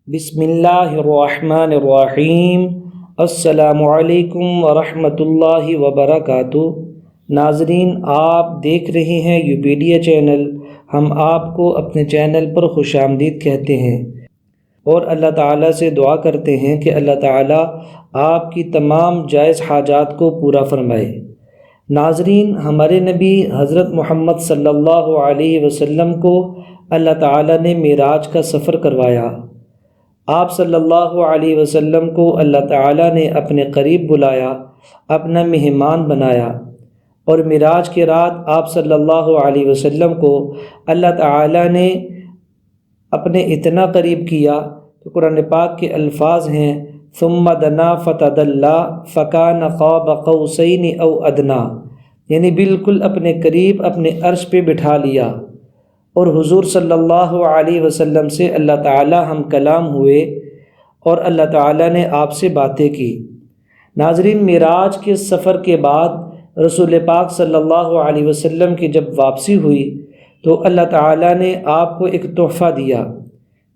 بسم اللہ الرحمن الرحیم۔ السلام علیکم ورحمۃ اللہ وبرکاتہ۔ ناظرین، آپ دیکھ رہے ہیں upedia چینل۔ ہم آپ کو اپنے چینل پر خوش آمدید کہتے ہیں اور اللہ تعالیٰ سے دعا کرتے ہیں کہ اللہ تعالیٰ آپ کی تمام جائز حاجات کو پورا فرمائے۔ ناظرین، ہمارے نبی حضرت محمد صلی اللہ علیہ وسلم کو اللہ تعالیٰ نے معراج کا سفر کروایا۔ آپ صلی اللہ علیہ وسلم کو اللہ تعالیٰ نے اپنے قریب بلایا، اپنا مہمان بنایا، اور معراج کی رات آپ صلی اللہ علیہ وسلم کو اللہ تعالیٰ نے اپنے اتنا قریب کیا کہ قرآن پاک کے الفاظ ہیں ثم دنا فتدلی فکان قاب قوسین او ادنا، یعنی بالکل اپنے قریب اپنے عرش پہ بٹھا لیا، اور حضور صلی اللہ علیہ وسلم سے اللہ تعالیٰ ہم کلام ہوئے اور اللہ تعالیٰ نے آپ سے باتیں کی۔ ناظرین، معراج کے سفر کے بعد رسول پاک صلی اللہ علیہ وسلم کی جب واپسی ہوئی تو اللہ تعالیٰ نے آپ کو ایک تحفہ دیا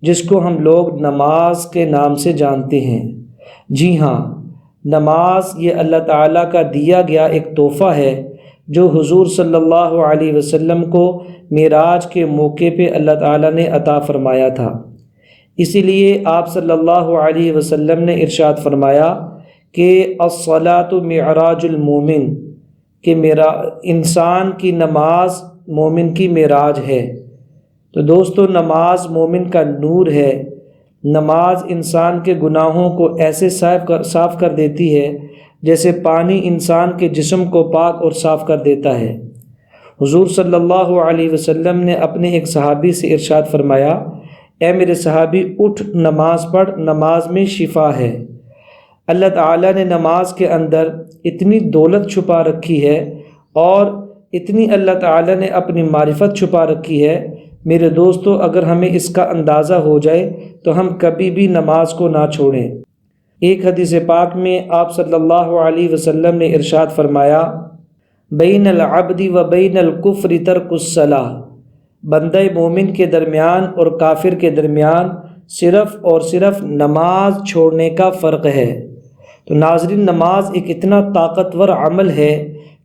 جس کو ہم لوگ نماز کے نام سے جانتے ہیں۔ جی ہاں، نماز یہ اللہ تعالیٰ کا دیا گیا ایک تحفہ ہے جو حضور صلی اللہ علیہ وسلم کو معراج کے موقع پہ اللہ تعالیٰ نے عطا فرمایا تھا۔ اسی لیے آپ صلی اللہ علیہ وسلم نے ارشاد فرمایا کہ الصلاۃ معراج المومن، کہ انسان کی نماز مومن کی معراج ہے۔ تو دوستو، نماز مومن کا نور ہے۔ نماز انسان کے گناہوں کو ایسے صاف کر دیتی ہے جیسے پانی انسان کے جسم کو پاک اور صاف کر دیتا ہے۔ حضور صلی اللہ علیہ وسلم نے اپنے ایک صحابی سے ارشاد فرمایا، اے میرے صحابی، اٹھ نماز پڑھ، نماز میں شفا ہے۔ اللہ تعالیٰ نے نماز کے اندر اتنی دولت چھپا رکھی ہے اور اتنی اللہ تعالیٰ نے اپنی معرفت چھپا رکھی ہے، میرے دوستو، اگر ہمیں اس کا اندازہ ہو جائے تو ہم کبھی بھی نماز کو نہ چھوڑیں۔ ایک حدیث پاک میں آپ صلی اللہ علیہ وسلم نے ارشاد فرمایا، بین العبد و بین الکفر ترک الصلاۃ، بندہ مومن کے درمیان اور کافر کے درمیان صرف اور صرف نماز چھوڑنے کا فرق ہے۔ تو ناظرین، نماز ایک اتنا طاقتور عمل ہے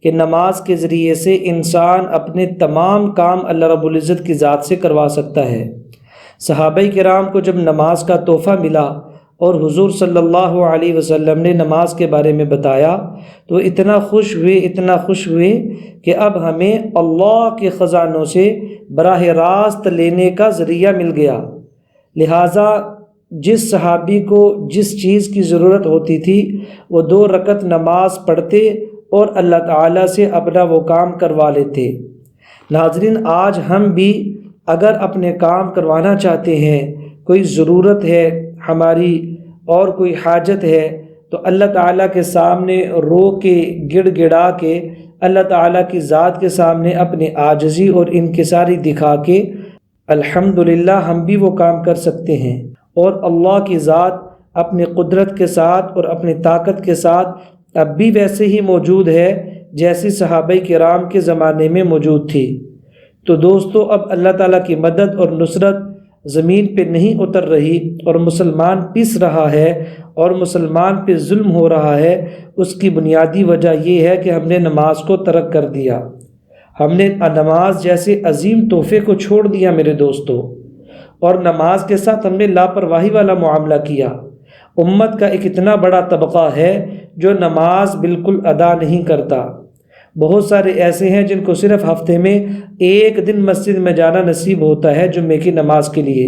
کہ نماز کے ذریعے سے انسان اپنے تمام کام اللہ رب العزت کی ذات سے کروا سکتا ہے۔ صحابہ کرام کو جب نماز کا تحفہ ملا اور حضور صلی اللہ علیہ وسلم نے نماز کے بارے میں بتایا تو اتنا خوش ہوئے کہ اب ہمیں اللہ کے خزانوں سے براہ راست لینے کا ذریعہ مل گیا۔ لہٰذا جس صحابی کو جس چیز کی ضرورت ہوتی تھی وہ 2 رکعت نماز پڑھتے اور اللہ تعالیٰ سے اپنا وہ کام کروا لیتے۔ ناظرین، آج ہم بھی اگر اپنے کام کروانا چاہتے ہیں، کوئی ضرورت ہے ہماری اور کوئی حاجت ہے، تو اللہ تعالیٰ کے سامنے رو کے گڑ گڑا کے اللہ تعالیٰ کی ذات کے سامنے اپنی عاجزی اور انکساری دکھا کے الحمدللہ ہم بھی وہ کام کر سکتے ہیں، اور اللہ کی ذات اپنی قدرت کے ساتھ اور اپنی طاقت کے ساتھ اب بھی ویسے ہی موجود ہے جیسی صحابہ کرام کے زمانے میں موجود تھی۔ تو دوستو، اب اللہ تعالیٰ کی مدد اور نصرت زمین پہ نہیں اتر رہی اور مسلمان پس رہا ہے اور مسلمان پہ ظلم ہو رہا ہے، اس کی بنیادی وجہ یہ ہے کہ ہم نے نماز کو ترک کر دیا۔ ہم نے نماز جیسے عظیم تحفے کو چھوڑ دیا میرے دوستو، اور نماز کے ساتھ ہم نے لاپرواہی والا معاملہ کیا۔ امت کا ایک اتنا بڑا طبقہ ہے جو نماز بالکل ادا نہیں کرتا۔ بہت سارے ایسے ہیں جن کو صرف ہفتے میں 1 دن مسجد میں جانا نصیب ہوتا ہے جمعے کی نماز کے لیے۔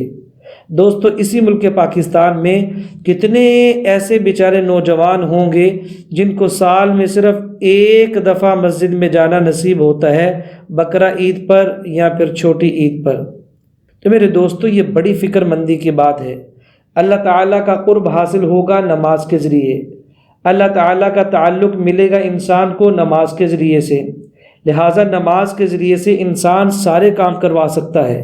دوستو، اسی ملک پاکستان میں کتنے ایسے بیچارے نوجوان ہوں گے جن کو سال میں صرف 1 دفعہ مسجد میں جانا نصیب ہوتا ہے، بقرہ عید پر یا پھر چھوٹی عید پر۔ تو میرے دوستو، یہ بڑی فکر مندی کی بات ہے۔ اللہ تعالیٰ کا قرب حاصل ہوگا نماز کے ذریعے، اللہ تعالیٰ کا تعلق ملے گا انسان کو نماز کے ذریعے سے، لہٰذا نماز کے ذریعے سے انسان سارے کام کروا سکتا ہے۔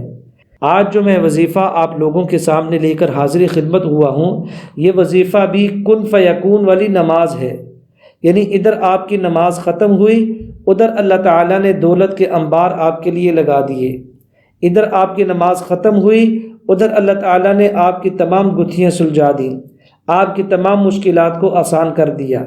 آج جو میں وظیفہ آپ لوگوں کے سامنے لے کر حاضر خدمت ہوا ہوں، یہ وظیفہ بھی کن فیکون والی نماز ہے، یعنی ادھر آپ کی نماز ختم ہوئی، ادھر اللہ تعالیٰ نے دولت کے انبار آپ کے لیے لگا دیے۔ ادھر آپ کی نماز ختم ہوئی، ادھر اللہ تعالیٰ نے آپ کی تمام گتھیاں سلجھا دیں، آپ کی تمام مشکلات کو آسان کر دیا۔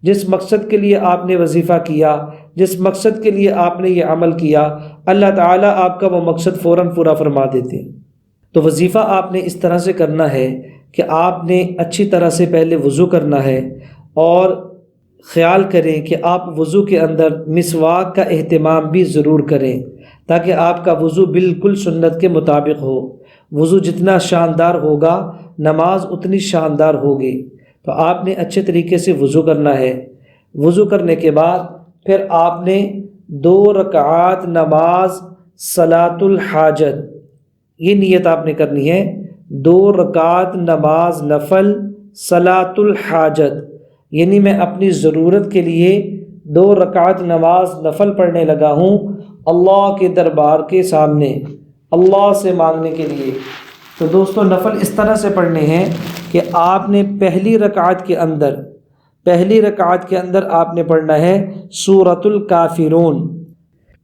جس مقصد کے لیے آپ نے وظیفہ کیا، جس مقصد کے لیے آپ نے یہ عمل کیا، اللہ تعالیٰ آپ کا وہ مقصد فوراً پورا فرما دیتے ہیں۔ تو وظیفہ آپ نے اس طرح سے کرنا ہے کہ آپ نے اچھی طرح سے پہلے وضو کرنا ہے، اور خیال کریں کہ آپ وضو کے اندر مسواک کا اہتمام بھی ضرور کریں، تاکہ آپ کا وضو بالکل سنت کے مطابق ہو۔ وضو جتنا شاندار ہوگا نماز اتنی شاندار ہوگی۔ تو آپ نے اچھے طریقے سے وضو کرنا ہے۔ وضو کرنے کے بعد پھر آپ نے 2 رکعات نماز صلاۃ الحاجت، یہ نیت آپ نے کرنی ہے، 2 رکعات نماز نفل صلاۃ الحاجت، یعنی میں اپنی ضرورت کے لیے 2 رکعت نماز نفل پڑھنے لگا ہوں اللہ کے دربار کے سامنے، اللہ سے مانگنے کے لیے۔ تو دوستو نفل اس طرح سے پڑھنے ہیں کہ آپ نے پہلی رکعت کے اندر آپ نے پڑھنا ہے سورۃ الکافرون،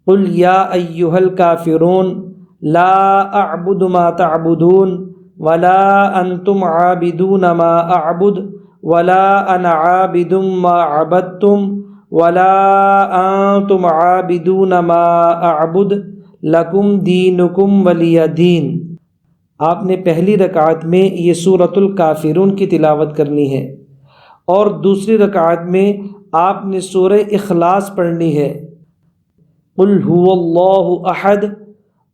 قل یا ایھا الکافرون لا اعبد ما تعبدون ولا انتم عابدون ما اعبد ولا انا عابد ما عبدتم ولا انتم عابدون ما اعبد لکم دینکم ولی دین۔ آپ نے پہلی رکعت میں یہ سورۃ الکافرون کی تلاوت کرنی ہے، اور دوسری رکعت میں آپ نے سورہ اخلاص پڑھنی ہے، قل هو اللہ احد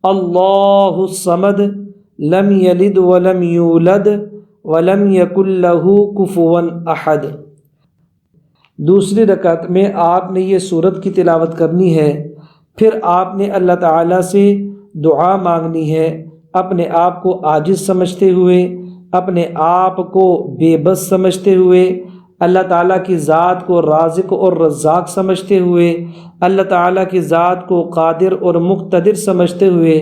اللہ الصمد لم یلد ولم یولد ولم یکن لہ کفوا احد۔ دوسری رکعت میں آپ نے یہ سورت کی تلاوت کرنی ہے، پھر آپ نے اللہ تعالیٰ سے دعا مانگنی ہے، اپنے آپ کو عاجز سمجھتے ہوئے، اپنے آپ کو بے بس سمجھتے ہوئے، اللہ تعالیٰ کی ذات کو رازق اور رزاق سمجھتے ہوئے، اللہ تعالیٰ کی ذات کو قادر اور مقتدر سمجھتے ہوئے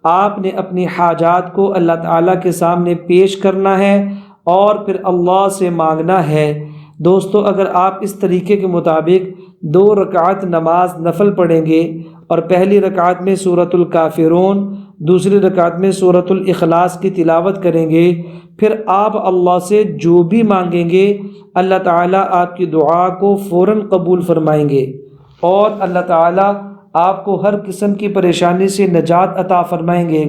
آپ نے اپنی حاجات کو اللہ تعالیٰ کے سامنے پیش کرنا ہے، اور پھر اللہ سے مانگنا ہے۔ دوستو اگر آپ اس طریقے کے مطابق 2 رکعت نماز نفل پڑھیں گے، اور پہلی رکعت میں سورۃ الکافرون، دوسری رکعت میں سورۃ الاخلاص کی تلاوت کریں گے، پھر آپ اللہ سے جو بھی مانگیں گے اللہ تعالیٰ آپ کی دعا کو فوراً قبول فرمائیں گے، اور اللہ تعالیٰ آپ کو ہر قسم کی پریشانی سے نجات عطا فرمائیں گے۔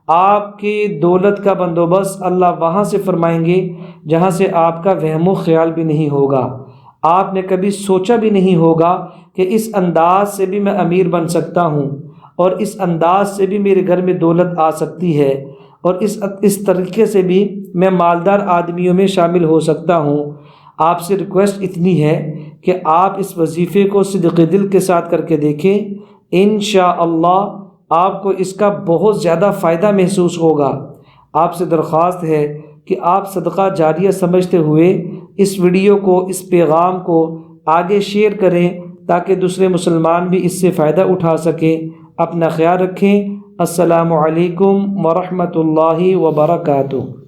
آپ کی دولت کا بندوبست اللہ وہاں سے فرمائیں گے جہاں سے آپ کا وہم و خیال بھی نہیں ہوگا، آپ نے کبھی سوچا بھی نہیں ہوگا کہ اس انداز سے بھی میں امیر بن سکتا ہوں، اور اس انداز سے بھی میرے گھر میں دولت آ سکتی ہے، اور اس طریقے سے بھی میں مالدار آدمیوں میں شامل ہو سکتا ہوں۔ آپ سے ریکویسٹ اتنی ہے کہ آپ اس وظیفے کو صدق دل کے ساتھ کر کے دیکھیں، انشاءاللہ آپ کو اس کا بہت زیادہ فائدہ محسوس ہوگا۔ آپ سے درخواست ہے کہ آپ صدقہ جاریہ سمجھتے ہوئے اس ویڈیو کو، اس پیغام کو آگے شیئر کریں، تاکہ دوسرے مسلمان بھی اس سے فائدہ اٹھا سکیں۔ اپنا خیال رکھیں۔ السلام علیکم ورحمۃ اللہ وبرکاتہ۔